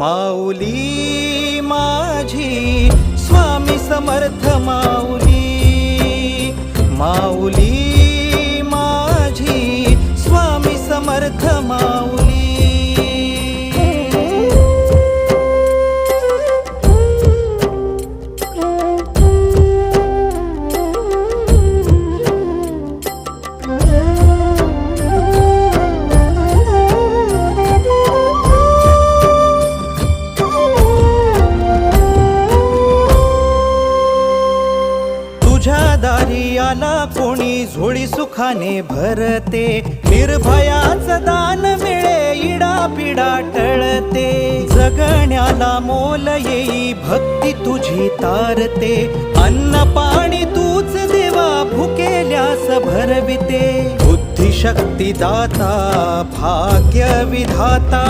माऊली माझी स्वामी समर्थ माऊली, माऊली माझी स्वामी समर्थ माऊली। तुझ्या दारी आला कोणी झोळी सुखाने भरते, निर्भयाचं दान मिळे इडा पिडा टळते, जगण्याला मोल येई भक्ती तुझी तारते, अन्न पाणी तूच देवा भुकेल्यास भरविते, बुद्धी शक्ती दाता भाग्य विधाता